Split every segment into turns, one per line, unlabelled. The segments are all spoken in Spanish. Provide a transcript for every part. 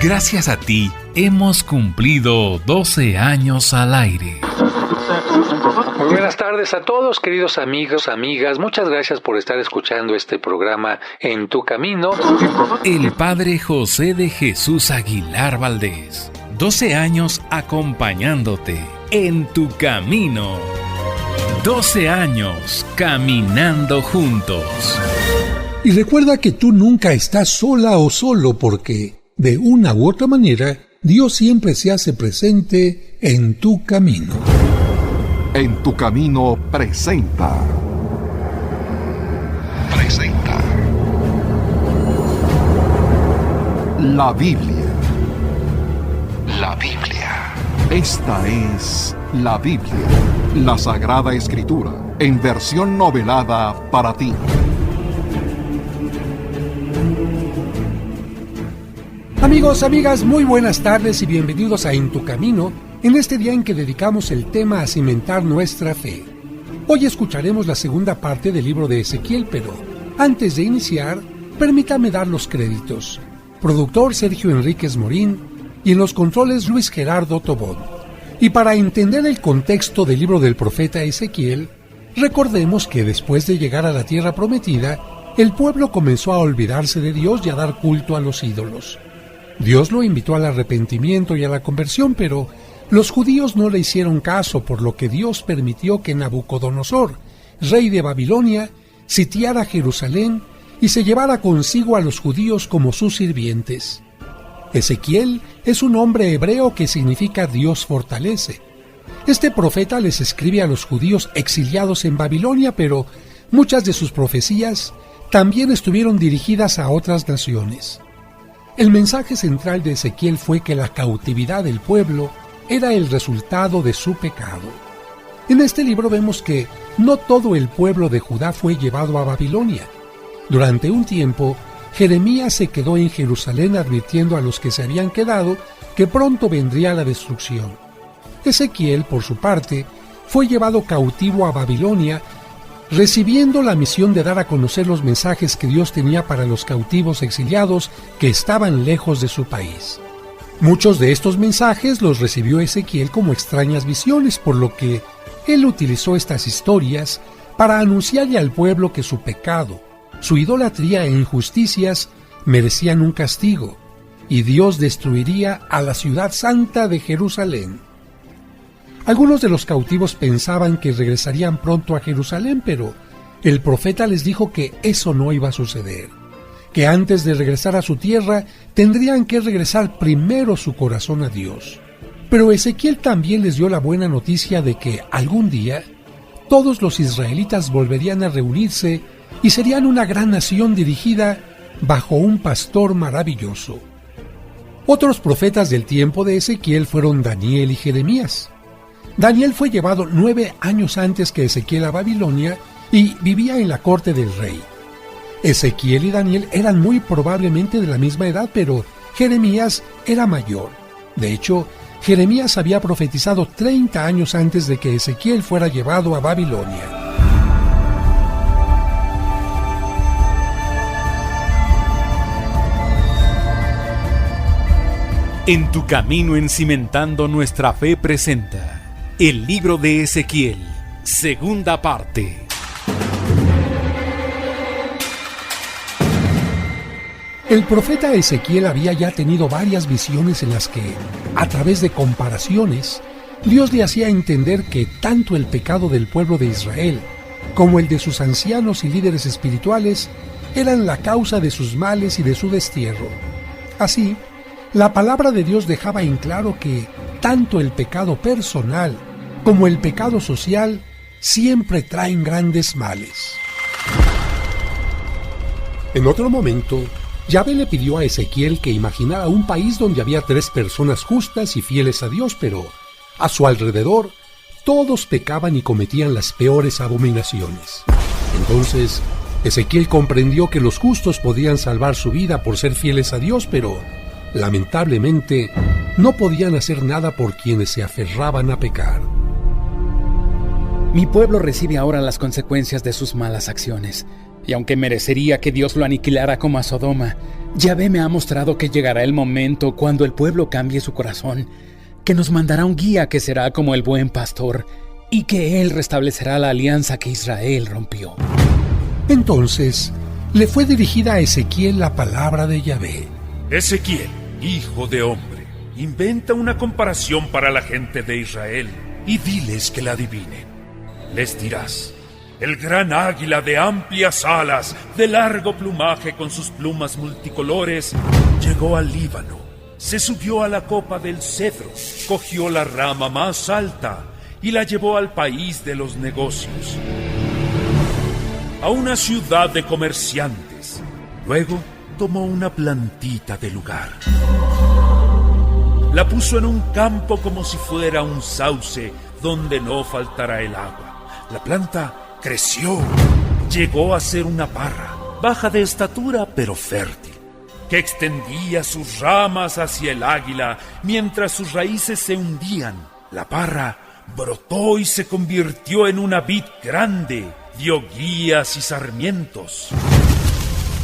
Gracias a ti, hemos cumplido 12 años al aire.
Muy buenas tardes a todos, queridos amigos, amigas. Muchas gracias por estar escuchando este programa En tu Camino.
El Padre José de Jesús Aguilar Valdés. 12 años acompañándote en tu camino. 12 años caminando juntos.
Y recuerda que tú nunca estás sola o solo porque, de una u otra manera, Dios siempre se hace presente en tu camino.
En tu camino presenta. La Biblia. Esta es la Biblia, la Sagrada Escritura, en versión novelada para ti.
Amigos, amigas, muy buenas tardes y bienvenidos a En tu Camino, en este día en que dedicamos el tema a cimentar nuestra fe. Hoy escucharemos la segunda parte del libro de Ezequiel, pero antes de iniciar, permítame dar los créditos. Productor Sergio Enríquez Morín y en los controles Luis Gerardo Tobón. Y para entender el contexto del libro del profeta Ezequiel, recordemos que después de llegar a la tierra prometida, el pueblo comenzó a olvidarse de Dios y a dar culto a los ídolos. Dios lo invitó al arrepentimiento y a la conversión, pero los judíos no le hicieron caso, por lo que Dios permitió que Nabucodonosor, rey de Babilonia, sitiara Jerusalén y se llevara consigo a los judíos como sus sirvientes. Ezequiel es un nombre hebreo que significa Dios fortalece. Este profeta les escribe a los judíos exiliados en Babilonia, pero muchas de sus profecías también estuvieron dirigidas a otras naciones. El mensaje central de Ezequiel fue que la cautividad del pueblo era el resultado de su pecado. En este libro vemos que no todo el pueblo de Judá fue llevado a Babilonia. Durante un tiempo, Jeremías se quedó en Jerusalén advirtiendo a los que se habían quedado que pronto vendría la destrucción. Ezequiel, por su parte, fue llevado cautivo a Babilonia, recibiendo la misión de dar a conocer los mensajes que Dios tenía para los cautivos exiliados que estaban lejos de su país. Muchos de estos mensajes los recibió Ezequiel como extrañas visiones, por lo que él utilizó estas historias para anunciarle al pueblo que su pecado, su idolatría e injusticias merecían un castigo, y Dios destruiría a la ciudad santa de Jerusalén. Algunos de los cautivos pensaban que regresarían pronto a Jerusalén, pero el profeta les dijo que eso no iba a suceder, que antes de regresar a su tierra tendrían que regresar primero su corazón a Dios. Pero Ezequiel también les dio la buena noticia de que algún día todos los israelitas volverían a reunirse y serían una gran nación dirigida bajo un pastor maravilloso. Otros profetas del tiempo de Ezequiel fueron Daniel y Jeremías. Daniel fue llevado 9 años antes que Ezequiel a Babilonia y vivía en la corte del rey. Ezequiel y Daniel eran muy probablemente de la misma edad, pero Jeremías era mayor. De hecho, Jeremías había profetizado 30 años antes de que Ezequiel fuera llevado a Babilonia.
En tu camino en Cimentando Nuestra Fe presenta el libro de Ezequiel, segunda parte.
El profeta Ezequiel había ya tenido varias visiones en las que, a través de comparaciones, Dios le hacía entender que tanto el pecado del pueblo de Israel como el de sus ancianos y líderes espirituales eran la causa de sus males y de su destierro. Así, la palabra de Dios dejaba en claro que tanto el pecado personal como el pecado social siempre traen grandes males. En otro momento, Yahvé le pidió a Ezequiel que imaginara un país donde había 3 personas justas y fieles a Dios, pero a su alrededor todos pecaban y cometían las peores abominaciones. Entonces, Ezequiel comprendió que los justos podían salvar su vida por ser fieles a Dios, pero lamentablemente no podían hacer nada por quienes se aferraban a pecar.
Mi pueblo recibe ahora las consecuencias de sus malas acciones, y aunque merecería que Dios lo aniquilara como a Sodoma, Yahvé me ha mostrado que llegará el momento cuando el pueblo cambie su corazón, que nos mandará un guía que será como el buen pastor, y que él restablecerá la alianza que Israel rompió.
Entonces le fue dirigida a Ezequiel la palabra de Yahvé.
Ezequiel, hijo de hombre, inventa una comparación para la gente de Israel y diles que la adivinen. Les dirás: el gran águila de amplias alas, de largo plumaje con sus plumas multicolores, llegó al Líbano, se subió a la copa del cedro, cogió la rama más alta y la llevó al país de los negocios, a una ciudad de comerciantes. Luego tomó una plantita del lugar, la puso en un campo como si fuera un sauce donde no faltará el agua. La planta creció, llegó a ser una parra, baja de estatura pero fértil, que extendía sus ramas hacia el águila mientras sus raíces se hundían. La parra brotó y se convirtió en una vid grande, dio guías y sarmientos.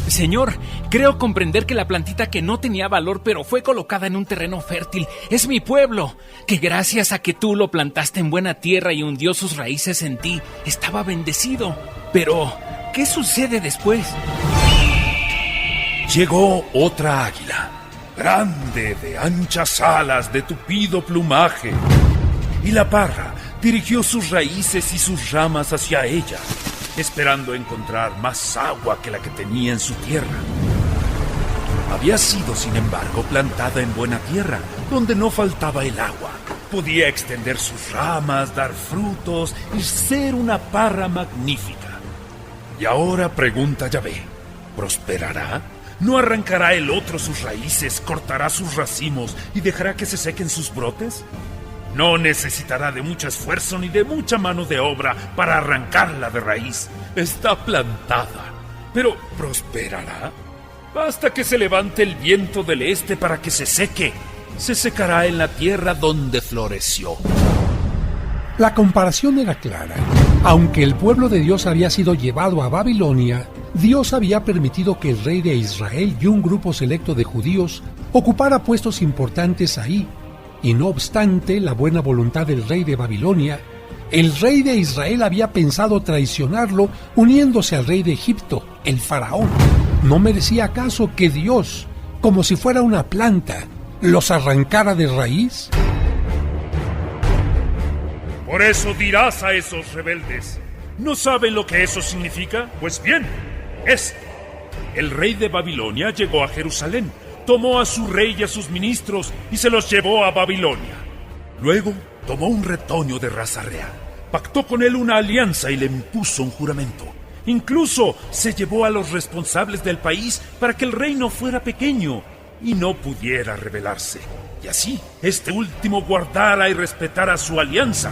Señor, creo comprender que la plantita que no tenía valor pero fue colocada en un terreno fértil es mi pueblo, que gracias a que tú lo plantaste en buena tierra y hundió sus raíces en ti, estaba bendecido. Pero, ¿qué sucede después?
Llegó otra águila, grande, de anchas alas, de tupido plumaje, y la parra dirigió sus raíces y sus ramas hacia ella, esperando encontrar más agua que la que tenía en su tierra. Había sido, sin embargo, plantada en buena tierra, donde no faltaba el agua. Podía extender sus ramas, dar frutos y ser una parra magnífica. Y ahora pregunta Yahvé: ¿prosperará? ¿No arrancará el otro sus raíces, cortará sus racimos y dejará que se sequen sus brotes? No necesitará de mucho esfuerzo ni de mucha mano de obra para arrancarla de raíz. Está plantada. ¿Pero prosperará? Basta que se levante el viento del este para que se seque. Se secará en la tierra donde floreció.
La comparación era clara. Aunque el pueblo de Dios había sido llevado a Babilonia, Dios había permitido que el rey de Israel y un grupo selecto de judíos ocupara puestos importantes ahí. Y no obstante la buena voluntad del rey de Babilonia, el rey de Israel había pensado traicionarlo uniéndose al rey de Egipto, el faraón. ¿No merecía acaso que Dios, como si fuera una planta, los arrancara de raíz?
Por eso dirás a esos rebeldes: ¿no saben lo que eso significa? Pues bien, esto: el rey de Babilonia llegó a Jerusalén, tomó a su rey y a sus ministros y se los llevó a Babilonia. Luego tomó un retoño de raza real, pactó con él una alianza y le impuso un juramento. Incluso se llevó a los responsables del país para que el reino fuera pequeño y no pudiera rebelarse. Y así, este último guardara y respetara su alianza.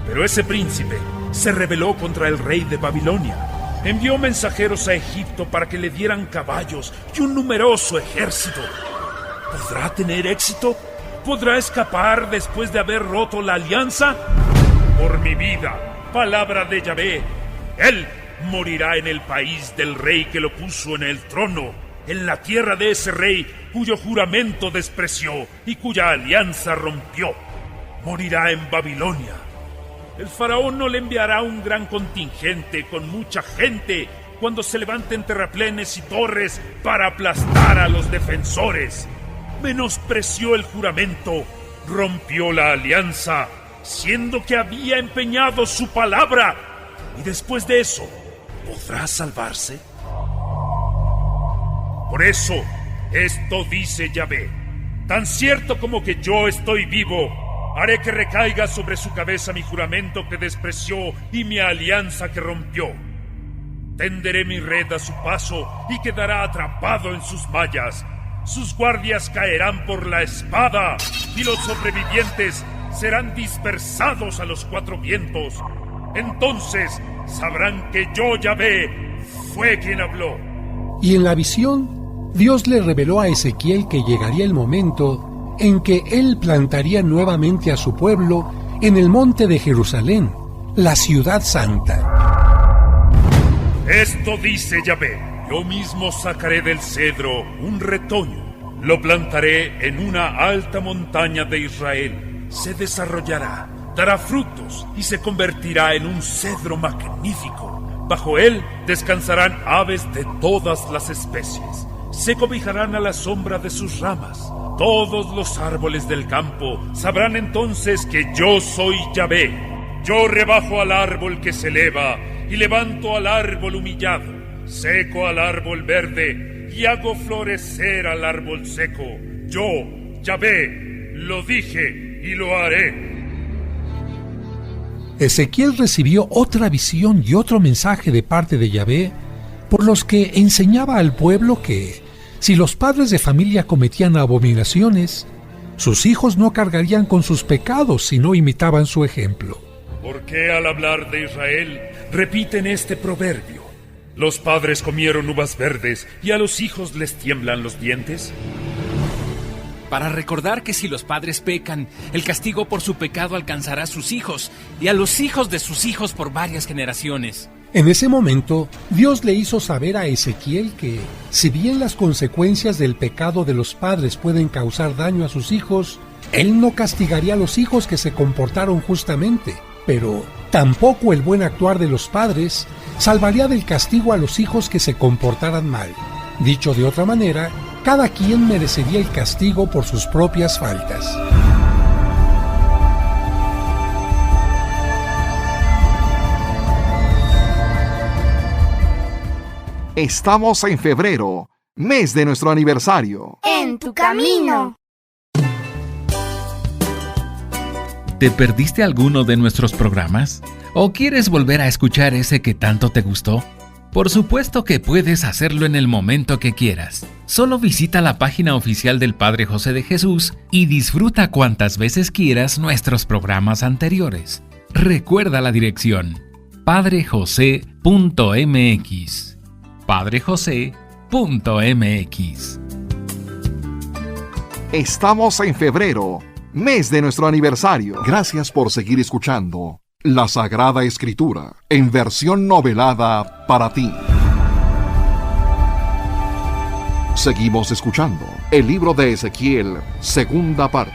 Pero ese príncipe se rebeló contra el rey de Babilonia. Envió mensajeros a Egipto para que le dieran caballos y un numeroso ejército. ¿Podrá tener éxito? ¿Podrá escapar después de haber roto la alianza? Por mi vida, palabra de Yahvé, él morirá en el país del rey que lo puso en el trono, en la tierra de ese rey cuyo juramento despreció y cuya alianza rompió. Morirá en Babilonia. El faraón no le enviará un gran contingente con mucha gente cuando se levanten terraplenes y torres para aplastar a los defensores. Menospreció el juramento, rompió la alianza, siendo que había empeñado su palabra. Y después de eso, ¿podrá salvarse? Por eso, esto dice Yahvé: tan cierto como que yo estoy vivo, haré que recaiga sobre su cabeza mi juramento que despreció y mi alianza que rompió. Tenderé mi red a su paso y quedará atrapado en sus mallas. Sus guardias caerán por la espada y los sobrevivientes serán dispersados a los cuatro vientos. Entonces sabrán que yo, Yahvé, fue quien habló.
Y en la visión, Dios le reveló a Ezequiel que llegaría el momento en que él plantaría nuevamente a su pueblo en el monte de Jerusalén, la ciudad santa.
Esto dice Yahvé: Yo mismo sacaré del cedro un retoño, lo plantaré en una alta montaña de Israel. Se desarrollará, dará frutos y se convertirá en un cedro magnífico. Bajo él descansarán aves de todas las especies. Se cobijarán a la sombra de sus ramas. Todos los árboles del campo sabrán entonces que yo soy Yahvé. Yo rebajo al árbol que se eleva y levanto al árbol humillado. Seco al árbol verde y hago florecer al árbol seco. Yo, Yahvé, lo dije y lo haré.
Ezequiel recibió otra visión y otro mensaje de parte de Yahvé, por los que enseñaba al pueblo que, si los padres de familia cometían abominaciones, sus hijos no cargarían con sus pecados si no imitaban su ejemplo.
¿Por qué al hablar de Israel repiten este proverbio? ¿Los padres comieron uvas verdes y a los hijos les tiemblan los dientes?
Para recordar que si los padres pecan, el castigo por su pecado alcanzará a sus hijos y a los hijos de sus hijos por varias generaciones.
En ese momento, Dios le hizo saber a Ezequiel que, si bien las consecuencias del pecado de los padres pueden causar daño a sus hijos, Él no castigaría a los hijos que se comportaron justamente, pero tampoco el buen actuar de los padres salvaría del castigo a los hijos que se comportaran mal. Dicho de otra manera, cada quien merecería el castigo por sus propias faltas.
Estamos en febrero, mes de nuestro aniversario.
En tu camino.
¿Te perdiste alguno de nuestros programas? ¿O quieres volver a escuchar ese que tanto te gustó? Por supuesto que puedes hacerlo en el momento que quieras. Solo visita la página oficial del Padre José de Jesús y disfruta cuantas veces quieras nuestros programas anteriores. Recuerda la dirección: padrejose.mx. padrejose.mx.
Estamos en febrero, mes de nuestro aniversario. Gracias por seguir escuchando la Sagrada Escritura en versión novelada para ti. Seguimos escuchando el libro de Ezequiel, segunda parte.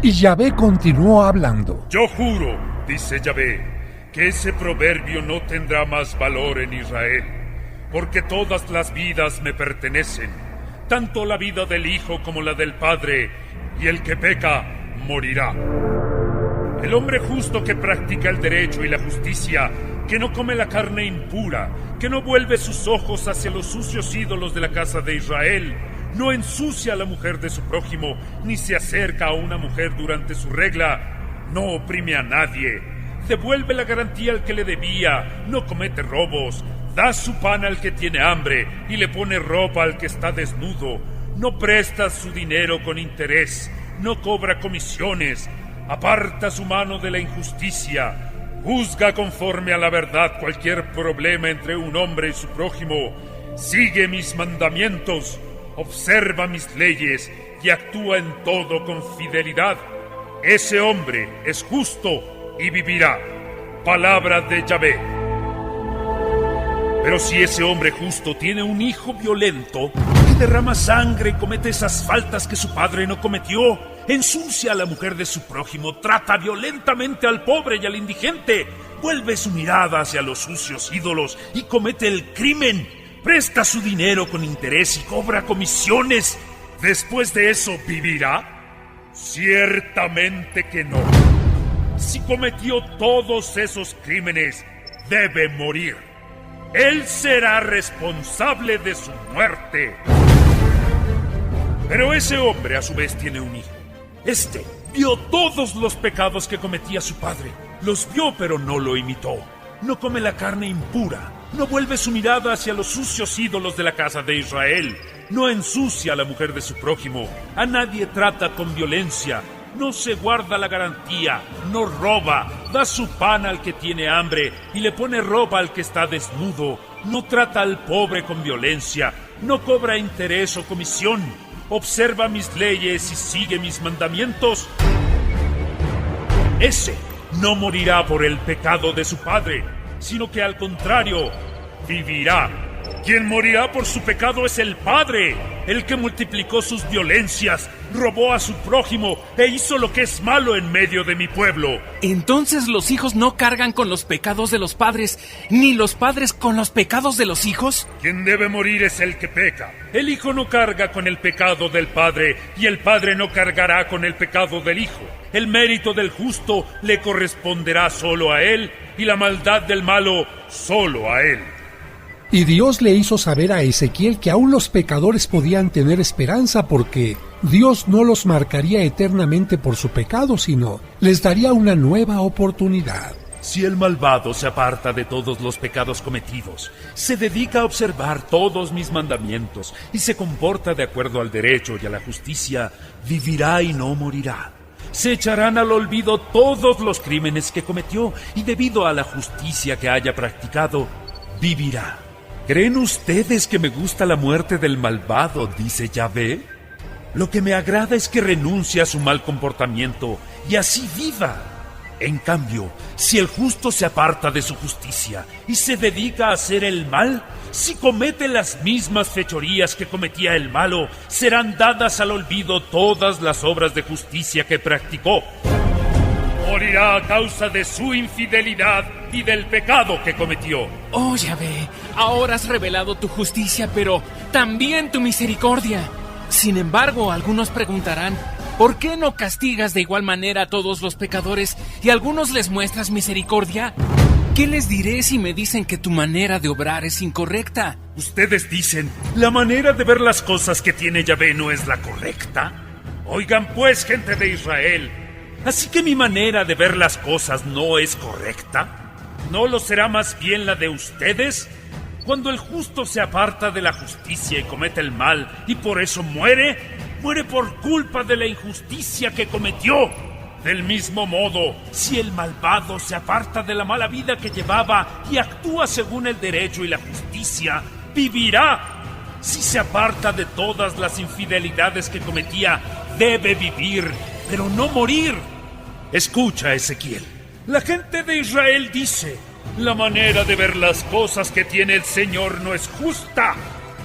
Y Yahvé continuó hablando.
Yo juro, dice Yahvé, que ese proverbio no tendrá más valor en Israel, porque todas las vidas me pertenecen, tanto la vida del hijo como la del padre, y el que peca morirá. El hombre justo que practica el derecho y la justicia, que no come la carne impura, que no vuelve sus ojos hacia los sucios ídolos de la casa de Israel, no ensucia a la mujer de su prójimo, ni se acerca a una mujer durante su regla, no oprime a nadie, devuelve la garantía al que le debía, no comete robos, da su pan al que tiene hambre y le pone ropa al que está desnudo, no presta su dinero con interés, no cobra comisiones, aparta su mano de la injusticia, juzga conforme a la verdad cualquier problema entre un hombre y su prójimo, sigue mis mandamientos, observa mis leyes y actúa en todo con fidelidad. Ese hombre es justo y vivirá. Palabra de Yahvé. Pero si ese hombre justo tiene un hijo violento, que derrama sangre y comete esas faltas que su padre no cometió, ensucia a la mujer de su prójimo, trata violentamente al pobre y al indigente, vuelve su mirada hacia los sucios ídolos y comete el crimen, presta su dinero con interés y cobra comisiones, ¿después de eso vivirá? Ciertamente que no. Si cometió todos esos crímenes, debe morir. Él será responsable de su muerte. Pero ese hombre a su vez tiene un hijo. Este vio todos los pecados que cometía su padre. Los vio pero no lo imitó. No come la carne impura. No vuelve su mirada hacia los sucios ídolos de la casa de Israel. No ensucia a la mujer de su prójimo. A nadie trata con violencia. No se guarda la garantía. No roba. Da su pan al que tiene hambre y le pone ropa al que está desnudo. No trata al pobre con violencia. No cobra interés o comisión. observa mis leyes y sigue mis mandamientos, ese no morirá por el pecado de su padre, sino que al contrario, vivirá. Quien morirá por su pecado es el padre, el que multiplicó sus violencias, robó a su prójimo e hizo lo que es malo en medio de mi pueblo.
Entonces los hijos no cargan con los pecados de los padres, ni los padres con los pecados de los hijos.
Quien debe morir es el que peca. El hijo no carga con el pecado del padre, y el padre no cargará con el pecado del hijo. El mérito del justo le corresponderá solo a él, y la maldad del malo solo a él.
Y Dios le hizo saber a Ezequiel que aún los pecadores podían tener esperanza porque Dios no los marcaría eternamente por su pecado, sino les daría una nueva oportunidad.
Si el malvado se aparta de todos los pecados cometidos, se dedica a observar todos mis mandamientos y se comporta de acuerdo al derecho y a la justicia, vivirá y no morirá. Se echarán al olvido todos los crímenes que cometió y debido a la justicia que haya practicado, vivirá. ¿Creen ustedes que me gusta la muerte del malvado?, dice Yahvé. Lo que me agrada es que renuncie a su mal comportamiento y así viva. En cambio, si el justo se aparta de su justicia y se dedica a hacer el mal, si comete las mismas fechorías que cometía el malo, serán dadas al olvido todas las obras de justicia que practicó. Morirá a causa de su infidelidad y del pecado que cometió.
Oh, Yahvé, ahora has revelado tu justicia, pero también tu misericordia. Sin embargo, algunos preguntarán, ¿por qué no castigas de igual manera a todos los pecadores y a algunos les muestras misericordia? ¿Qué les diré si me dicen que tu manera de obrar es incorrecta?
Ustedes dicen, ¿la manera de ver las cosas que tiene Yahvé no es la correcta? Oigan pues, gente de Israel, ¿así que mi manera de ver las cosas no es correcta? ¿No lo será más bien la de ustedes? Cuando el justo se aparta de la justicia y comete el mal y por eso muere, muere por culpa de la injusticia que cometió. Del mismo modo, si el malvado se aparta de la mala vida que llevaba y actúa según el derecho y la justicia, vivirá. Si se aparta de todas las infidelidades que cometía, debe vivir, pero no morir. Escucha, Ezequiel. La gente de Israel dice, la manera de ver las cosas que tiene el Señor no es justa.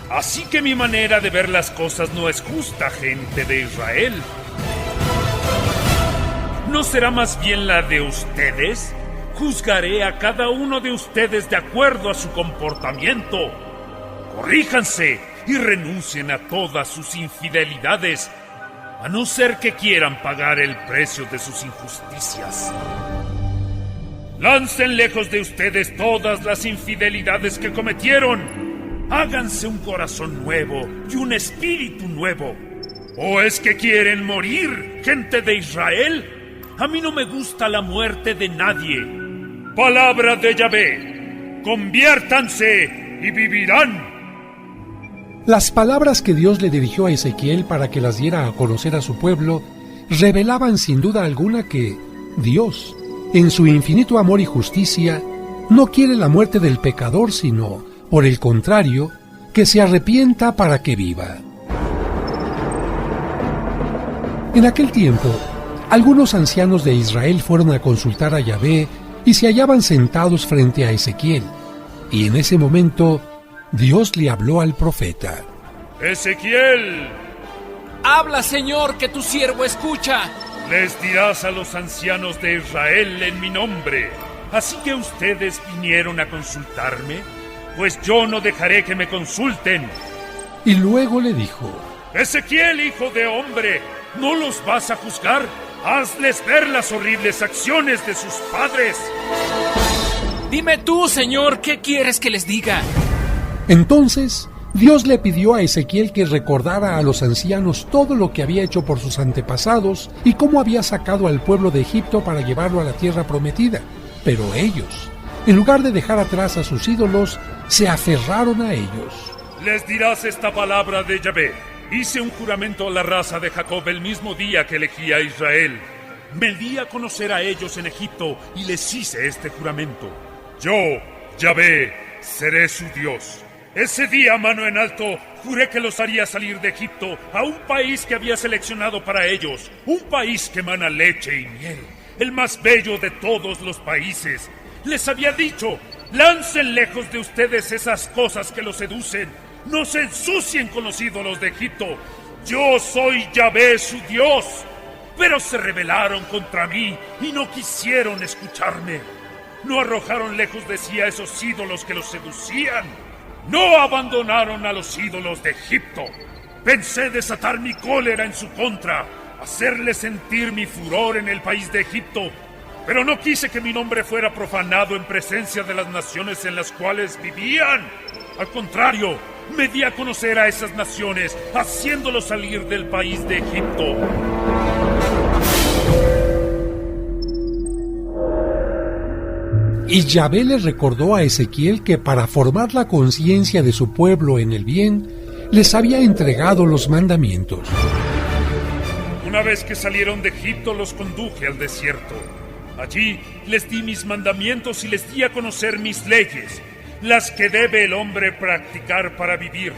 Así que mi manera de ver las cosas no es justa, gente de Israel. ¿No será más bien la de ustedes? Juzgaré a cada uno de ustedes de acuerdo a su comportamiento. Corríjanse y renuncien a todas sus infidelidades, a no ser que quieran pagar el precio de sus injusticias. Lancen lejos de ustedes todas las infidelidades que cometieron. Háganse un corazón nuevo y un espíritu nuevo. ¿O es que quieren morir, gente de Israel? A mí no me gusta la muerte de nadie. Palabra de Yahvé. Conviértanse y vivirán.
Las palabras que Dios le dirigió a Ezequiel para que las diera a conocer a su pueblo revelaban sin duda alguna que Dios, en su infinito amor y justicia, no quiere la muerte del pecador, sino, por el contrario, que se arrepienta para que viva. En aquel tiempo, algunos ancianos de Israel fueron a consultar a Yahvé y se hallaban sentados frente a Ezequiel, y en ese momento Dios le habló al profeta.
Ezequiel,
habla, Señor, que tu siervo escucha.
Les dirás a los ancianos de Israel en mi nombre. Así que ustedes vinieron a consultarme, pues yo no dejaré que me consulten.
Y luego le dijo:
Ezequiel, hijo de hombre, ¿no los vas a juzgar? Hazles ver las horribles acciones de sus padres.
Dime tú, Señor, ¿qué quieres que les diga?
Entonces Dios le pidió a Ezequiel que recordara a los ancianos todo lo que había hecho por sus antepasados y cómo había sacado al pueblo de Egipto para llevarlo a la tierra prometida. Pero ellos, en lugar de dejar atrás a sus ídolos, se aferraron a ellos.
Les dirás esta palabra de Yahvé. Hice un juramento a la raza de Jacob el mismo día que elegí a Israel. Me di a conocer a ellos en Egipto y les hice este juramento. Yo, Yahvé, seré su Dios. Ese día, mano en alto, juré que los haría salir de Egipto a un país que había seleccionado para ellos, un país que emana leche y miel, el más bello de todos los países. Les había dicho, lancen lejos de ustedes esas cosas que los seducen, no se ensucien con los ídolos de Egipto. Yo soy Yahvé, su Dios. Pero se rebelaron contra mí y no quisieron escucharme. No arrojaron lejos de sí a esos ídolos que los seducían. No abandonaron a los ídolos de Egipto. Pensé desatar mi cólera en su contra, hacerle sentir mi furor en el país de Egipto. Pero no quise que mi nombre fuera profanado en presencia de las naciones en las cuales vivían. Al contrario, me di a conocer a esas naciones, haciéndolos salir del país de Egipto.
Y Yahvé le recordó a Ezequiel que para formar la conciencia de su pueblo en el bien, les había entregado los mandamientos.
Una vez que salieron de Egipto, los conduje al desierto. Allí les di mis mandamientos y les di a conocer mis leyes, las que debe el hombre practicar para vivir.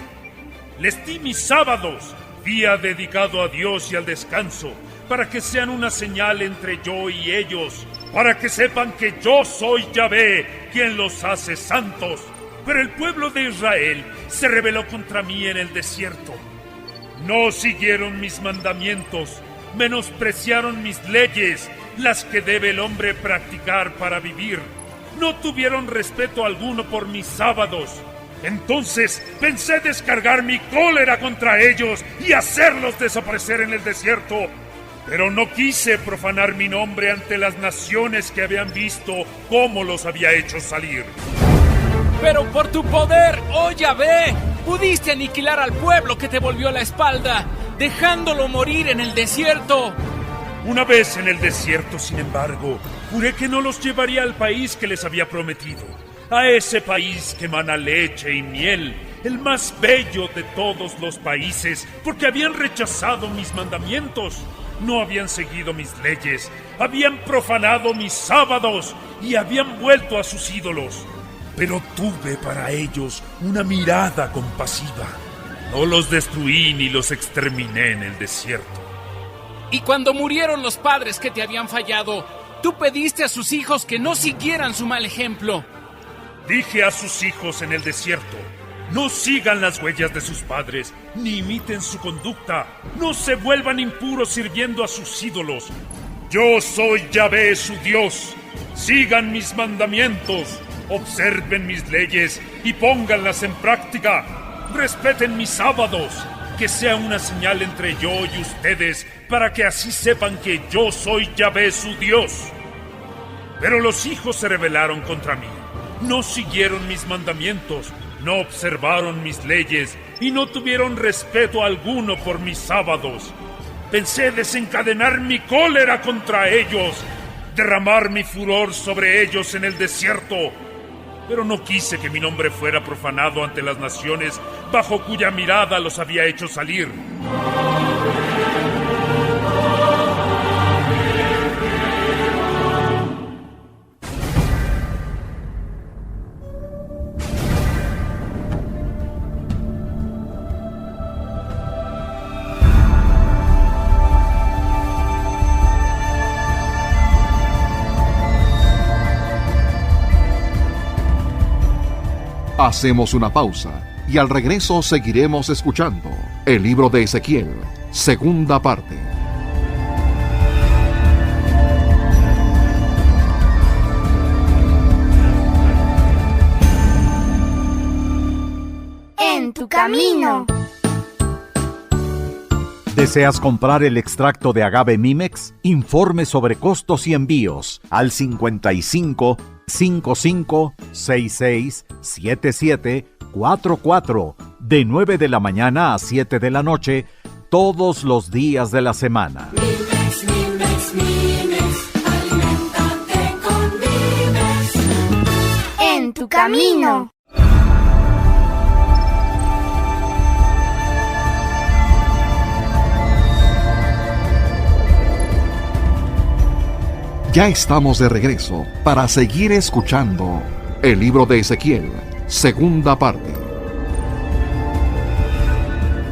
Les di mis sábados, día dedicado a Dios y al descanso, para que sean una señal entre yo y ellos, para que sepan que yo soy Yahvé, quien los hace santos. Pero el pueblo de Israel se rebeló contra mí en el desierto. No siguieron mis mandamientos, menospreciaron mis leyes, las que debe el hombre practicar para vivir. No tuvieron respeto alguno por mis sábados. Entonces pensé descargar mi cólera contra ellos y hacerlos desaparecer en el desierto. Pero no quise profanar mi nombre ante las naciones que habían visto cómo los había hecho salir.
Pero por tu poder, oh Yahvé, pudiste aniquilar al pueblo que te volvió la espalda, dejándolo morir en el desierto.
Una vez en el desierto, sin embargo, juré que no los llevaría al país que les había prometido, a ese país que emana leche y miel, el más bello de todos los países, porque habían rechazado mis mandamientos. No habían seguido mis leyes, habían profanado mis sábados y habían vuelto a sus ídolos. Pero tuve para ellos una mirada compasiva. No los destruí ni los exterminé en el desierto.
Y cuando murieron los padres que te habían fallado, tú pediste a sus hijos que no siguieran su mal ejemplo.
Dije a sus hijos en el desierto, no sigan las huellas de sus padres, ni imiten su conducta. No se vuelvan impuros sirviendo a sus ídolos. Yo soy Yahvé, su Dios. Sigan mis mandamientos, observen mis leyes y pónganlas en práctica. Respeten mis sábados, que sea una señal entre yo y ustedes, para que así sepan que yo soy Yahvé, su Dios. Pero los hijos se rebelaron contra mí. No siguieron mis mandamientos, no observaron mis leyes y no tuvieron respeto alguno por mis sábados. Pensé desencadenar mi cólera contra ellos, derramar mi furor sobre ellos en el desierto. Pero no quise que mi nombre fuera profanado ante las naciones bajo cuya mirada los había hecho salir.
Hacemos una pausa y al regreso seguiremos escuchando el libro de Ezequiel, segunda parte.
En tu camino.
¿Deseas comprar el extracto de agave Mimex? Informe sobre costos y envíos al 55 55 66 77 44 de 9 de la mañana a 7 de la noche todos los días de la semana.
Mimex, Mimex, Mimex, aliméntate con Mimex. En tu camino.
Ya estamos de regreso para seguir escuchando el libro de Ezequiel, segunda parte.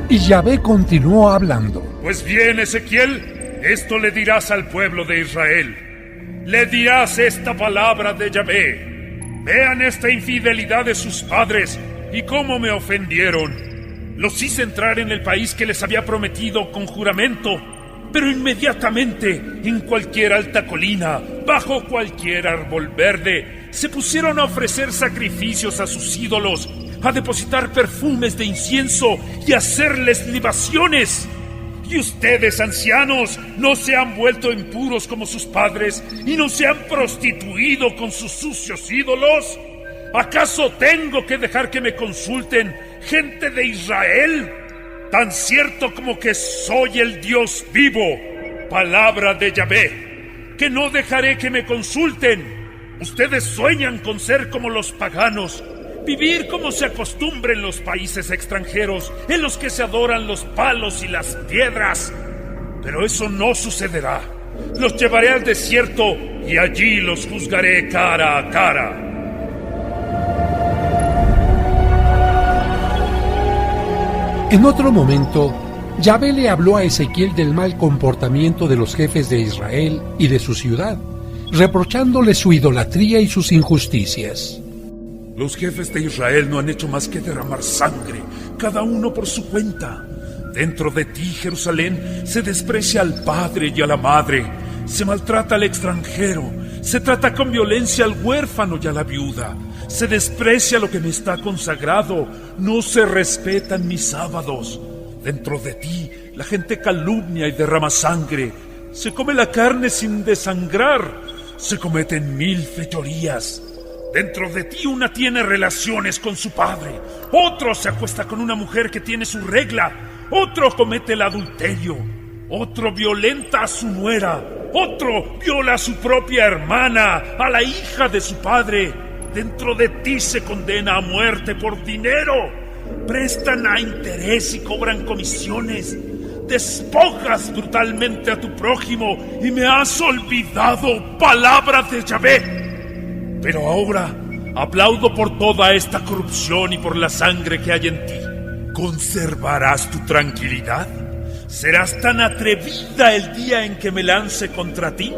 Y Yahvé continuó hablando.
Pues bien, Ezequiel, esto le dirás al pueblo de Israel. Le dirás esta palabra de Yahvé. Vean esta infidelidad de sus padres y cómo me ofendieron. Los hice entrar en el país que les había prometido con juramento, pero inmediatamente, en cualquier alta colina, bajo cualquier árbol verde, se pusieron a ofrecer sacrificios a sus ídolos, a depositar perfumes de incienso y a hacerles libaciones. Y ustedes, ancianos, ¿no se han vuelto impuros como sus padres y no se han prostituido con sus sucios ídolos? ¿Acaso tengo que dejar que me consulten, gente de Israel? Tan cierto como que soy el Dios vivo, palabra de Yahvé, que no dejaré que me consulten. Ustedes sueñan con ser como los paganos, vivir como se acostumbra en los países extranjeros, en los que se adoran los palos y las piedras. Pero eso no sucederá. Los llevaré al desierto y allí los juzgaré cara a cara.
En otro momento, Yahvé le habló a Ezequiel del mal comportamiento de los jefes de Israel y de su ciudad, reprochándole su idolatría y sus injusticias.
Los jefes de Israel no han hecho más que derramar sangre, cada uno por su cuenta. Dentro de ti, Jerusalén, se desprecia al padre y a la madre, se maltrata al extranjero, se trata con violencia al huérfano y a la viuda. Se desprecia lo que me está consagrado, no se respetan mis sábados. Dentro de ti, la gente calumnia y derrama sangre. Se come la carne sin desangrar. Se cometen 1000 fechorías. Dentro de ti, una tiene relaciones con su padre. Otro se acuesta con una mujer que tiene su regla. Otro comete el adulterio. Otro violenta a su nuera. Otro viola a su propia hermana, a la hija de su padre. Dentro de ti se condena a muerte por dinero. Prestan a interés y cobran comisiones. Despojas brutalmente a tu prójimo y me has olvidado, palabra de Yahvé. Pero ahora aplaudo por toda esta corrupción y por la sangre que hay en ti. ¿Conservarás tu tranquilidad? ¿Serás tan atrevida el día en que me lance contra ti?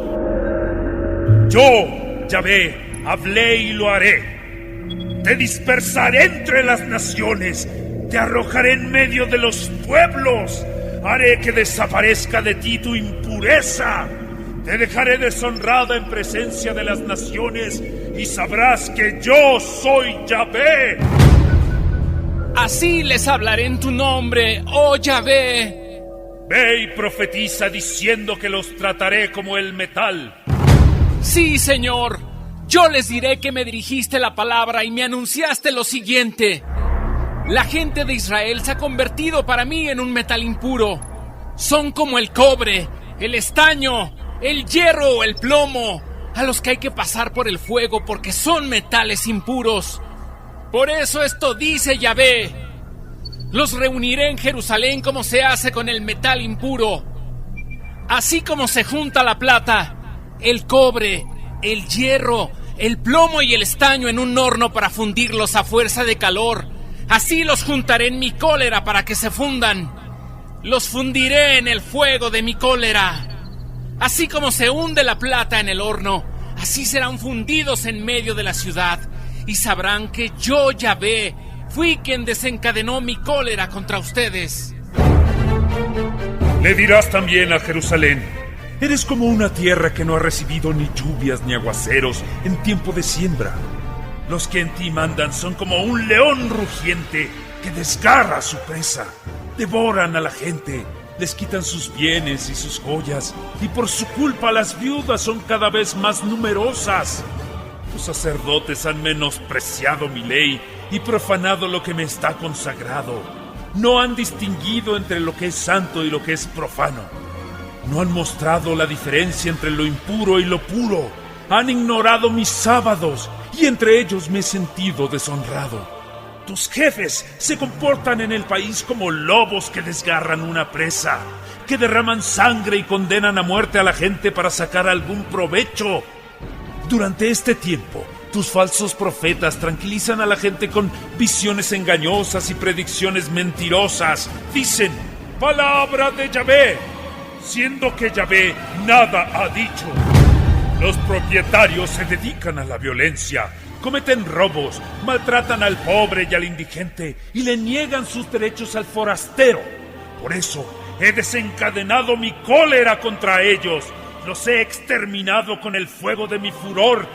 Yo, Yahvé, hablé y lo haré. Te dispersaré entre las naciones. Te arrojaré en medio de los pueblos. Haré que desaparezca de ti tu impureza. Te dejaré deshonrada en presencia de las naciones y sabrás que yo soy Yahvé.
Así les hablaré en tu nombre, oh Yahvé.
Ve y profetiza diciendo que los trataré como el metal.
Sí, Señor. Yo les diré que me dirigiste la palabra y me anunciaste lo siguiente. La gente de Israel se ha convertido para mí en un metal impuro. Son como el cobre, el estaño, el hierro o el plomo, a los que hay que pasar por el fuego porque son metales impuros. Por eso esto dice Yahvé: los reuniré en Jerusalén como se hace con el metal impuro. Así como se junta la plata, el cobre, el hierro, el plomo y el estaño en un horno para fundirlos a fuerza de calor, así los juntaré en mi cólera para que se fundan. Los fundiré en el fuego de mi cólera. Así como se hunde la plata en el horno, así serán fundidos en medio de la ciudad, y sabrán que yo, Yahvé, fui quien desencadenó mi cólera contra ustedes.
Le dirás también a Jerusalén: eres como una tierra que no ha recibido ni lluvias ni aguaceros en tiempo de siembra. Los que en ti mandan son como un león rugiente que desgarra a su presa. Devoran a la gente, les quitan sus bienes y sus joyas, y por su culpa las viudas son cada vez más numerosas. Los sacerdotes han menospreciado mi ley y profanado lo que me está consagrado. No han distinguido entre lo que es santo y lo que es profano. No han mostrado la diferencia entre lo impuro y lo puro. Han ignorado mis sábados y entre ellos me he sentido deshonrado. Tus jefes se comportan en el país como lobos que desgarran una presa, que derraman sangre y condenan a muerte a la gente para sacar algún provecho. Durante este tiempo, Tus falsos profetas tranquilizan a la gente con visiones engañosas y predicciones mentirosas. Dicen, palabra de Yahvé, siendo que Yahvé nada ha dicho. Los propietarios se dedican a la violencia, cometen robos, maltratan al pobre y al indigente y le niegan sus derechos al forastero. Por eso he desencadenado mi cólera contra ellos, los he exterminado con el fuego de mi furor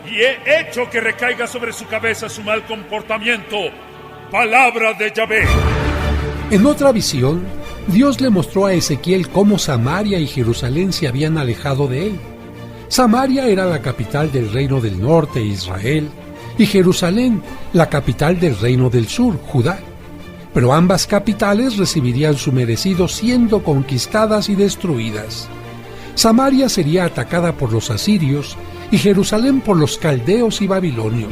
y he hecho que recaiga sobre su cabeza su mal comportamiento. Palabra de Yahvé.
En otra visión, Dios le mostró a Ezequiel cómo Samaria y Jerusalén se habían alejado de él. Samaria era la capital del reino del norte, Israel, y Jerusalén, la capital del reino del sur, Judá. Pero ambas capitales recibirían su merecido siendo conquistadas y destruidas. Samaria sería atacada por los asirios y Jerusalén por los caldeos y babilonios.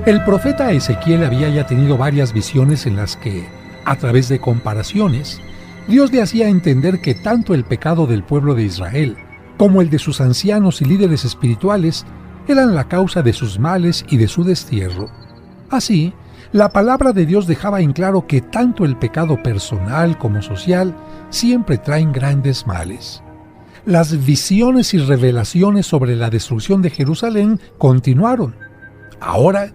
El profeta Ezequiel había ya tenido varias visiones en las que, a través de comparaciones, Dios le hacía entender que tanto el pecado del pueblo de Israel como el de sus ancianos y líderes espirituales eran la causa de sus males y de su destierro. Así, la palabra de Dios dejaba en claro que tanto el pecado personal como social siempre traen grandes males. Las visiones y revelaciones sobre la destrucción de Jerusalén continuaron. Ahora,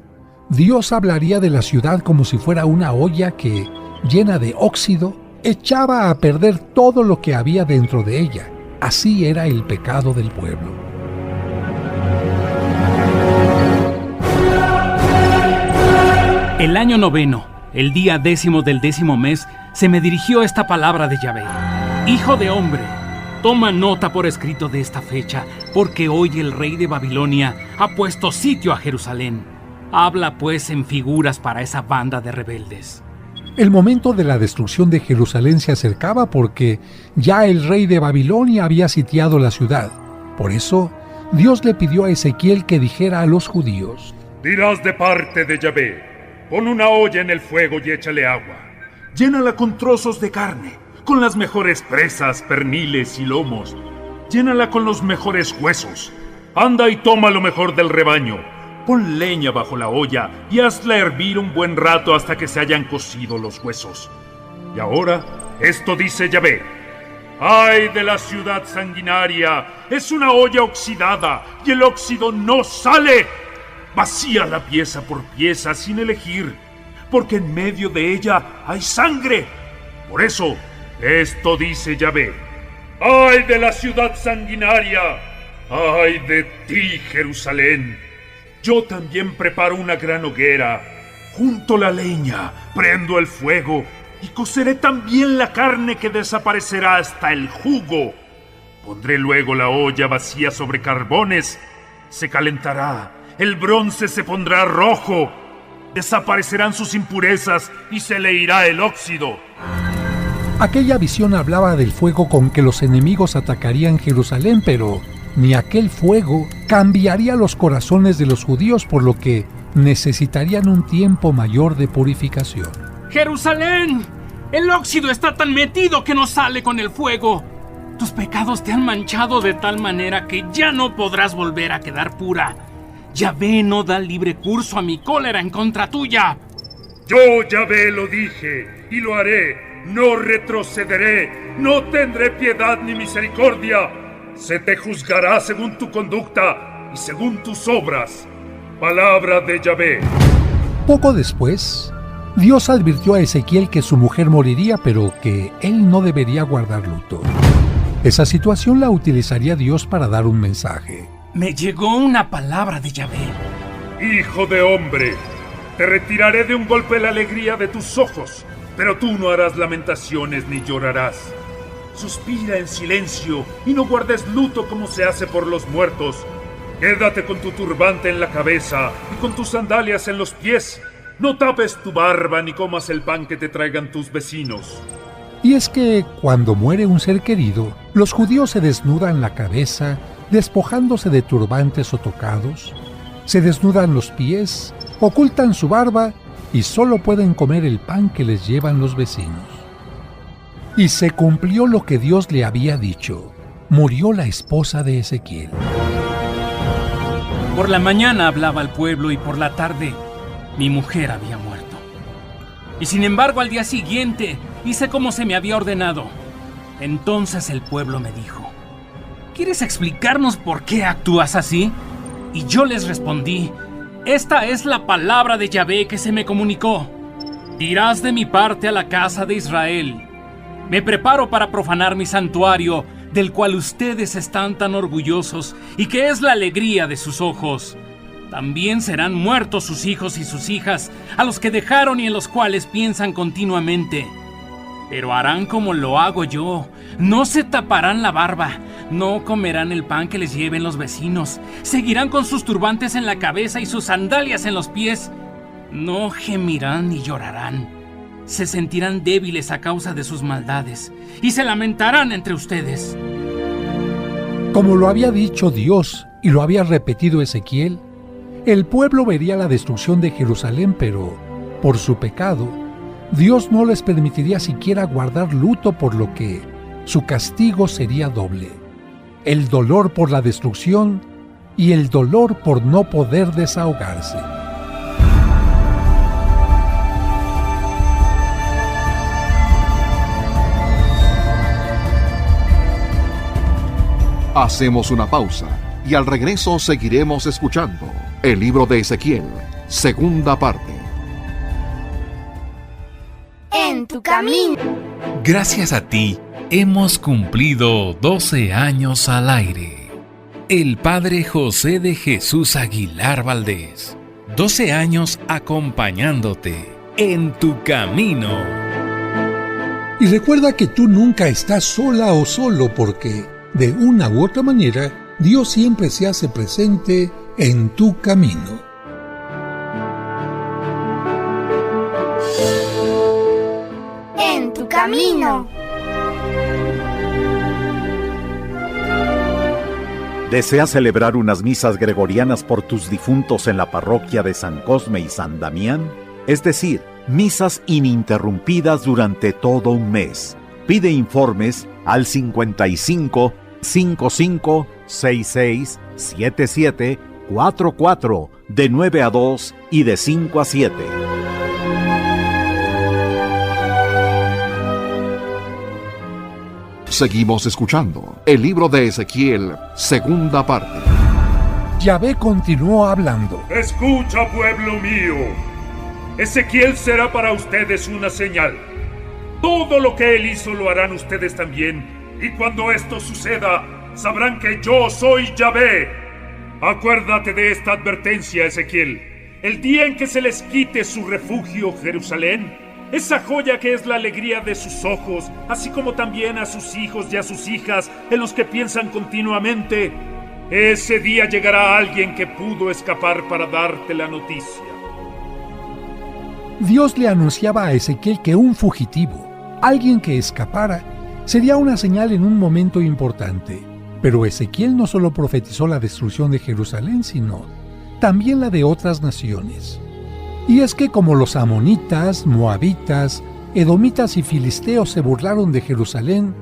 Dios hablaría de la ciudad como si fuera una olla que, llena de óxido, echaba a perder todo lo que había dentro de ella. Así era el pecado del pueblo.
El año 9, el día 10 del 10º mes, se me dirigió esta palabra de Yahvé. Hijo de hombre, toma nota por escrito de esta fecha, porque hoy el rey de Babilonia ha puesto sitio a Jerusalén. Habla pues en figuras para esa banda de rebeldes.
El momento de la destrucción de Jerusalén se acercaba porque ya el rey de Babilonia había sitiado la ciudad. Por eso, Dios le pidió a Ezequiel que dijera a los judíos:
dirás de parte de Yahvé, pon una olla en el fuego y échale agua. Llénala con trozos de carne, con las mejores presas, perniles y lomos. Llénala con los mejores huesos. Anda y toma lo mejor del rebaño. Pon leña bajo la olla y hazla hervir un buen rato hasta que se hayan cocido los huesos. Y ahora, esto dice Yahvé: ¡ay de la ciudad sanguinaria! Es una olla oxidada y el óxido no sale. Vacíala pieza por pieza sin elegir, porque en medio de ella hay sangre. Por eso, esto dice Yahvé: ¡ay de la ciudad sanguinaria! ¡ay de ti, Jerusalén! Yo también preparo una gran hoguera, junto la leña, prendo el fuego y coceré también la carne que desaparecerá hasta el jugo. Pondré luego la olla vacía sobre carbones, se calentará, el bronce se pondrá rojo, desaparecerán sus impurezas y se le irá el óxido.
Aquella visión hablaba del fuego con que los enemigos atacarían Jerusalén, pero ni aquel fuego cambiaría los corazones de los judíos, por lo que necesitarían un tiempo mayor de purificación.
¡Jerusalén! El óxido está tan metido que no sale con el fuego. Tus pecados te han manchado de tal manera que ya no podrás volver a quedar pura. Yahvé no da libre curso a mi cólera en contra tuya.
Yo, Yahvé, lo dije y lo haré. No retrocederé, no tendré piedad ni misericordia. Se te juzgará según tu conducta y según tus obras. Palabra de Yahvé.
Poco después, Dios advirtió a Ezequiel que su mujer moriría, pero que él no debería guardar luto. Esa situación la utilizaría Dios para dar un mensaje.
Me llegó una palabra de Yahvé.
Hijo de hombre, te retiraré de un golpe la alegría de tus ojos, pero tú no harás lamentaciones ni llorarás. Suspira en silencio y no guardes luto como se hace por los muertos. Quédate con tu turbante en la cabeza y con tus sandalias en los pies. No tapes tu barba ni comas el pan que te traigan tus vecinos.
Y es que cuando muere un ser querido, los judíos se desnudan la cabeza, despojándose de turbantes o tocados, se desnudan los pies, ocultan su barba y solo pueden comer el pan que les llevan los vecinos. Y se cumplió lo que Dios le había dicho. Murió la esposa de Ezequiel.
Por la mañana hablaba al pueblo y por la tarde mi mujer había muerto. Y sin embargo al día siguiente hice como se me había ordenado. Entonces el pueblo me dijo: ¿quieres explicarnos por qué actúas así? Y yo les respondí: esta es la palabra de Yahvé que se me comunicó. Dirás de mi parte a la casa de Israel: me preparo para profanar mi santuario, del cual ustedes están tan orgullosos y que es la alegría de sus ojos. También serán muertos sus hijos y sus hijas, a los que dejaron y en los cuales piensan continuamente. Pero harán como lo hago yo: no se taparán la barba, no comerán el pan que les lleven los vecinos, seguirán con sus turbantes en la cabeza y sus sandalias en los pies. No gemirán ni llorarán, se sentirán débiles a causa de sus maldades y se lamentarán entre ustedes.
Como lo había dicho Dios y lo había repetido Ezequiel, el pueblo vería la destrucción de Jerusalén, pero por su pecado, Dios no les permitiría siquiera guardar luto, por lo que su castigo sería doble: el dolor por la destrucción y el dolor por no poder desahogarse.
Hacemos una pausa y al regreso seguiremos escuchando el libro de Ezequiel, segunda parte.
En tu camino.
Gracias a ti, hemos cumplido 12 años al aire. El Padre José de Jesús Aguilar Valdés. 12 años acompañándote en tu camino.
Y recuerda que tú nunca estás sola o solo, porque de una u otra manera Dios siempre se hace presente en tu camino.
En tu camino.
¿Deseas celebrar unas misas gregorianas por tus difuntos en la parroquia de San Cosme y San Damián? Es decir, misas ininterrumpidas durante todo un mes. Pide informes al 55 55 66 77 44 de 9 a 2 y de 5 a 7.
Seguimos escuchando el libro de Ezequiel, segunda parte.
Yahvé continuó hablando.
Escucha, pueblo mío. Ezequiel será para ustedes una señal. Todo lo que él hizo lo harán ustedes también. Y cuando esto suceda, sabrán que yo soy Yahvé. Acuérdate de esta advertencia, Ezequiel. El día en que se les quite su refugio, Jerusalén, esa joya que es la alegría de sus ojos, así como también a sus hijos y a sus hijas, en los que piensan continuamente, ese día llegará alguien que pudo escapar para darte la noticia.
Dios le anunciaba a Ezequiel que un fugitivo, alguien que escapara, sería una señal en un momento importante. Pero Ezequiel no solo profetizó la destrucción de Jerusalén, sino también la de otras naciones. Y es que como los amonitas, moabitas, edomitas y filisteos se burlaron de Jerusalén,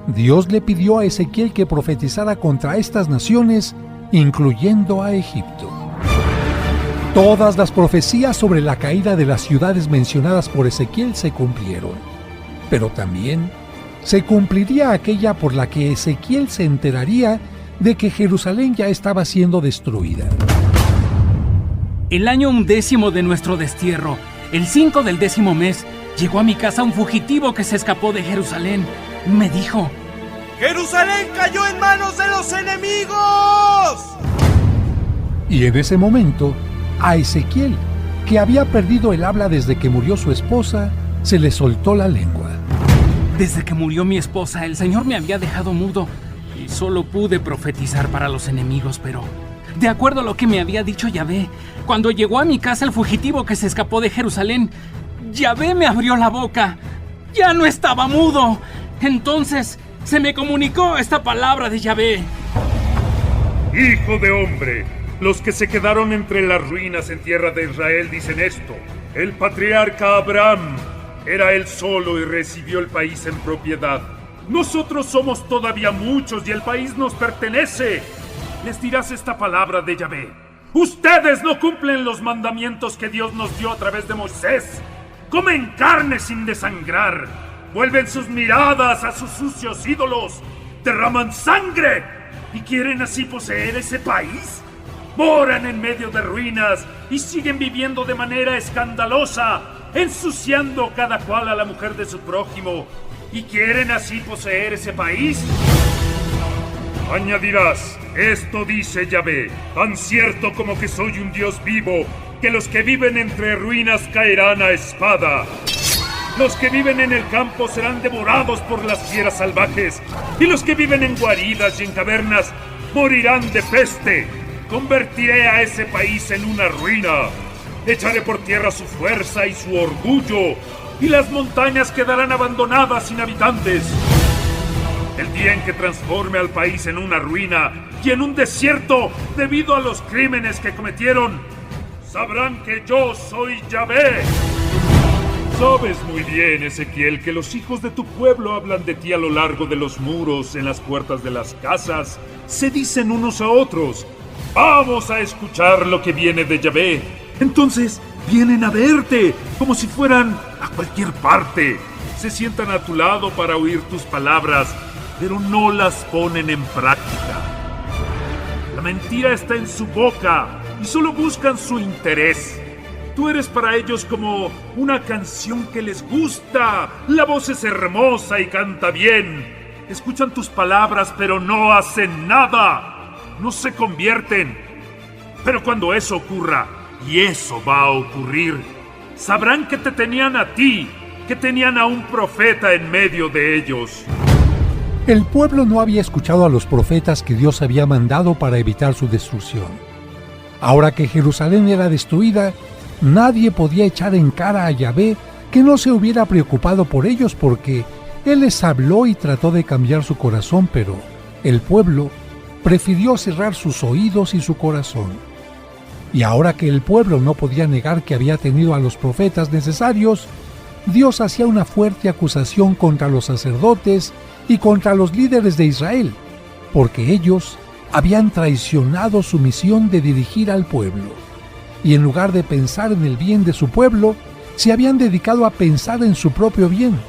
Dios le pidió a Ezequiel que profetizara contra estas naciones, incluyendo a Egipto. Todas las profecías sobre la caída de las ciudades mencionadas por Ezequiel se cumplieron, pero también se cumpliría aquella por la que Ezequiel se enteraría de que Jerusalén ya estaba siendo destruida.
El año 11 de nuestro destierro, el 5 del 10º mes, llegó a mi casa un fugitivo que se escapó de Jerusalén. Me dijo:
¡Jerusalén cayó en manos de los enemigos!
Y en ese momento, a Ezequiel, que había perdido el habla desde que murió su esposa, se le soltó la lengua.
Desde que murió mi esposa, el Señor me había dejado mudo y solo pude profetizar para los enemigos, pero de acuerdo a lo que me había dicho Yahvé, cuando llegó a mi casa el fugitivo que se escapó de Jerusalén, Yahvé me abrió la boca. Ya no estaba mudo. Entonces se me comunicó esta palabra de Yahvé.
Hijo de hombre, los que se quedaron entre las ruinas en tierra de Israel dicen esto: el patriarca Abraham era él solo y recibió el país en propiedad. Nosotros somos todavía muchos y el país nos pertenece. Les dirás esta palabra de Yahvé: Ustedes no cumplen los mandamientos que Dios nos dio a través de Moisés. Comen carne sin desangrar. Vuelven sus miradas a sus sucios ídolos. Derraman sangre. ¿Y quieren así poseer ese país? Moran en medio de ruinas y siguen viviendo de manera escandalosa, ensuciando cada cual a la mujer de su prójimo. ¿Y quieren así poseer ese país? Añadirás, esto dice Yahvé, tan cierto como que soy un Dios vivo, que los que viven entre ruinas caerán a espada. Los que viven en el campo serán devorados por las fieras salvajes, y los que viven en guaridas y en cavernas morirán de peste. Convertiré a ese país en una ruina. Echaré por tierra su fuerza y su orgullo, y las montañas quedarán abandonadas sin habitantes. El día en que transforme al país en una ruina y en un desierto debido a los crímenes que cometieron, sabrán que yo soy Yahvé. Sabes muy bien, Ezequiel, que los hijos de tu pueblo hablan de ti a lo largo de los muros, en las puertas de las casas. Se dicen unos a otros: vamos a escuchar lo que viene de Yahvé. Entonces vienen a verte, como si fueran a cualquier parte. Se sientan a tu lado para oír tus palabras, pero no las ponen en práctica. La mentira está en su boca y solo buscan su interés. Tú eres para ellos como una canción que les gusta. La voz es hermosa y canta bien. Escuchan tus palabras, pero no hacen nada. No se convierten. Pero cuando eso ocurra, y eso va a ocurrir, sabrán que te tenían a ti, que tenían a un profeta en medio de ellos.
El pueblo no había escuchado a los profetas que Dios había mandado para evitar su destrucción. Ahora que Jerusalén era destruida, nadie podía echar en cara a Yahvé que no se hubiera preocupado por ellos, porque Él les habló y trató de cambiar su corazón, pero el pueblo prefirió cerrar sus oídos y su corazón. Y ahora que el pueblo no podía negar que había tenido a los profetas necesarios, Dios hacía una fuerte acusación contra los sacerdotes y contra los líderes de Israel, porque ellos habían traicionado su misión de dirigir al pueblo, y en lugar de pensar en el bien de su pueblo, se habían dedicado a pensar en su propio bien.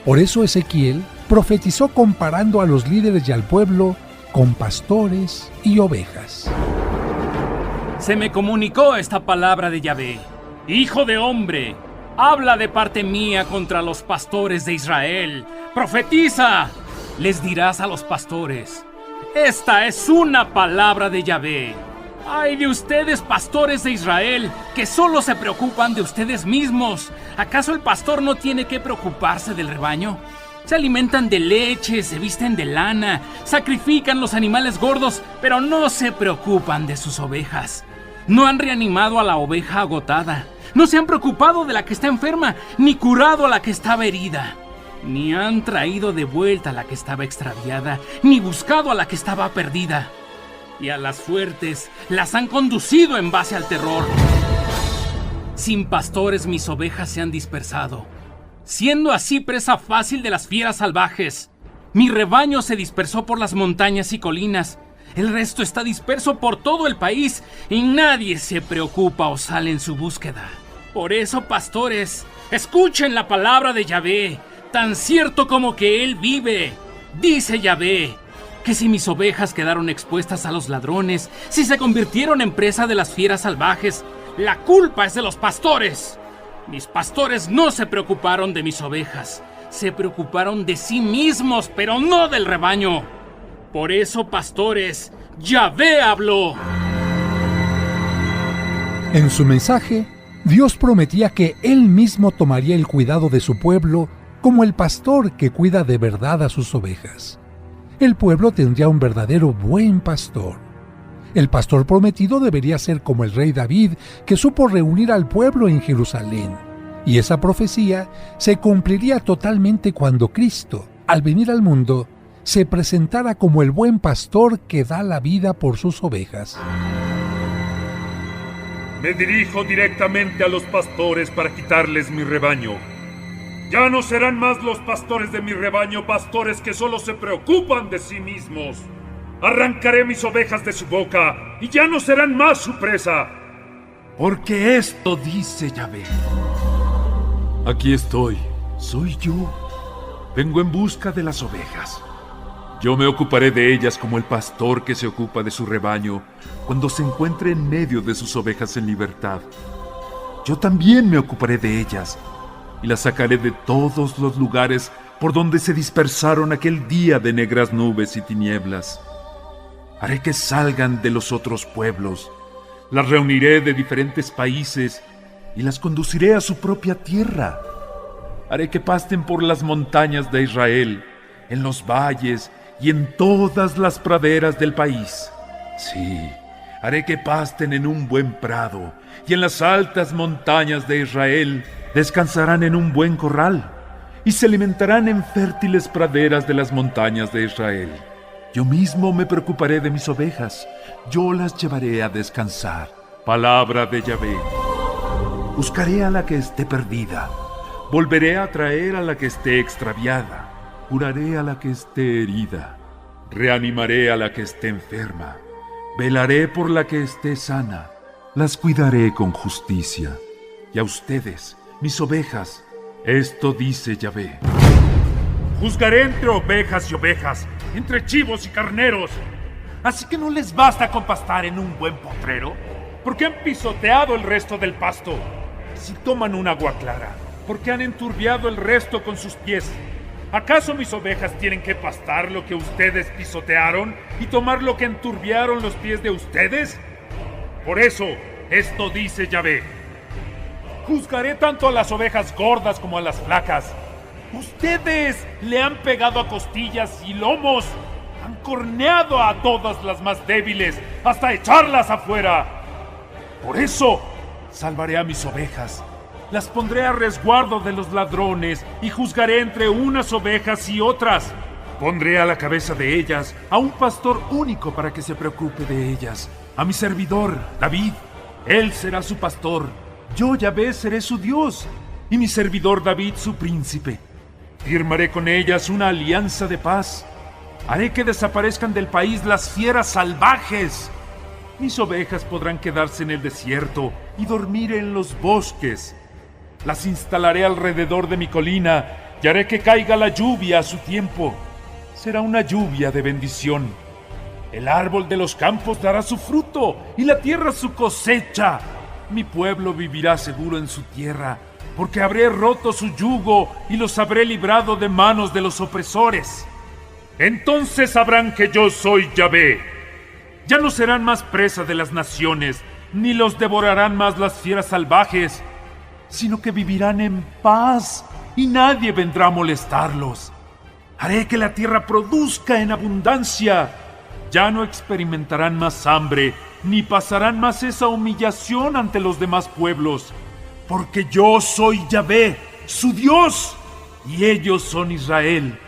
Por eso Ezequiel profetizó comparando a los líderes y al pueblo con pastores y ovejas.
Se me comunicó esta palabra de Yahvé: Hijo de hombre, habla de parte mía contra los pastores de Israel. ¡Profetiza! Les dirás a los pastores: esta es una palabra de Yahvé. ¡Ay de ustedes, pastores de Israel, que solo se preocupan de ustedes mismos! ¿Acaso el pastor no tiene que preocuparse del rebaño? Se alimentan de leche, se visten de lana, sacrifican los animales gordos, pero no se preocupan de sus ovejas. No han reanimado a la oveja agotada, no se han preocupado de la que está enferma, ni curado a la que estaba herida. Ni han traído de vuelta a la que estaba extraviada, ni buscado a la que estaba perdida. Y a las fuertes las han conducido en base al terror. Sin pastores mis ovejas se han dispersado, siendo así presa fácil de las fieras salvajes. Mi rebaño se dispersó por las montañas y colinas. El resto está disperso por todo el país y nadie se preocupa o sale en su búsqueda. Por eso, pastores, escuchen la palabra de Yahvé, tan cierto como que Él vive. Dice Yahvé que si mis ovejas quedaron expuestas a los ladrones, si se convirtieron en presa de las fieras salvajes, la culpa es de los pastores. Mis pastores no se preocuparon de mis ovejas, se preocuparon de sí mismos, pero no del rebaño. Por eso, pastores, Yahvé habló.
En su mensaje, Dios prometía que Él mismo tomaría el cuidado de su pueblo como el pastor que cuida de verdad a sus ovejas. El pueblo tendría un verdadero buen pastor. El pastor prometido debería ser como el rey David, que supo reunir al pueblo en Jerusalén. Y esa profecía se cumpliría totalmente cuando Cristo, al venir al mundo, se presentara como el buen pastor que da la vida por sus ovejas.
Me dirijo directamente a los pastores para quitarles mi rebaño. Ya no serán más los pastores de mi rebaño pastores que solo se preocupan de sí mismos. Arrancaré mis ovejas de su boca y ya no serán más su presa. Porque esto dice Yahvé: aquí estoy, soy yo. Vengo en busca de las ovejas. Yo me ocuparé de ellas como el pastor que se ocupa de su rebaño cuando se encuentre en medio de sus ovejas en libertad. Yo también me ocuparé de ellas y las sacaré de todos los lugares por donde se dispersaron aquel día de negras nubes y tinieblas. Haré que salgan de los otros pueblos, las reuniré de diferentes países y las conduciré a su propia tierra. Haré que pasten por las montañas de Israel, en los valles y en todas las praderas del país. Sí, haré que pasten en un buen prado, y en las altas montañas de Israel descansarán en un buen corral, y se alimentarán en fértiles praderas de las montañas de Israel. Yo mismo me preocuparé de mis ovejas, yo las llevaré a descansar. Palabra de Yahvé. Buscaré a la que esté perdida, volveré a traer a la que esté extraviada, curaré a la que esté herida, reanimaré a la que esté enferma, velaré por la que esté sana, las cuidaré con justicia. Y a ustedes, mis ovejas, esto dice Yahvé: juzgaré entre ovejas y ovejas, entre chivos y carneros. Así que no les basta con pastar en un buen potrero, porque han pisoteado el resto del pasto. Si toman un agua clara, porque han enturbiado el resto con sus pies. ¿Acaso mis ovejas tienen que pastar lo que ustedes pisotearon y tomar lo que enturbiaron los pies de ustedes? Por eso, esto dice Yahvé: juzgaré tanto a las ovejas gordas como a las flacas. Ustedes le han pegado a costillas y lomos, han corneado a todas las más débiles hasta echarlas afuera. Por eso, salvaré a mis ovejas, las pondré a resguardo de los ladrones y juzgaré entre unas ovejas y otras. Pondré a la cabeza de ellas a un pastor único para que se preocupe de ellas, a mi servidor, David. Él será su pastor, yo, Yahvé, seré su Dios, y mi servidor David su príncipe. Firmaré con ellas una alianza de paz. Haré que desaparezcan del país las fieras salvajes. Mis ovejas podrán quedarse en el desierto y dormir en los bosques. Las instalaré alrededor de mi colina y haré que caiga la lluvia a su tiempo. Será una lluvia de bendición. El árbol de los campos dará su fruto y la tierra su cosecha. Mi pueblo vivirá seguro en su tierra, porque habré roto su yugo y los habré librado de manos de los opresores. Entonces sabrán que yo soy Yahvé. Ya no serán más presa de las naciones, ni los devorarán más las fieras salvajes, sino que vivirán en paz y nadie vendrá a molestarlos. Haré que la tierra produzca en abundancia. Ya no experimentarán más hambre, ni pasarán más esa humillación ante los demás pueblos, porque yo soy Yahvé, su Dios, y ellos son Israel,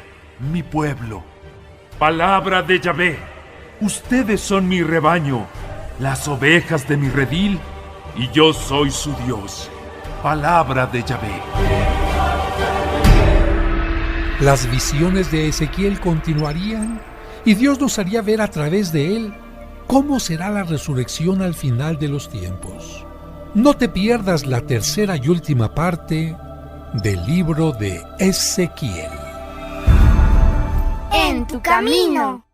mi pueblo. Palabra de Yahvé: ustedes son mi rebaño, las ovejas de mi redil, y yo soy su Dios. Palabra de Yahvé.
Las visiones de Ezequiel continuarían y Dios nos haría ver a través de él cómo será la resurrección al final de los tiempos. No te pierdas la tercera y última parte del libro de Ezequiel.
En tu camino.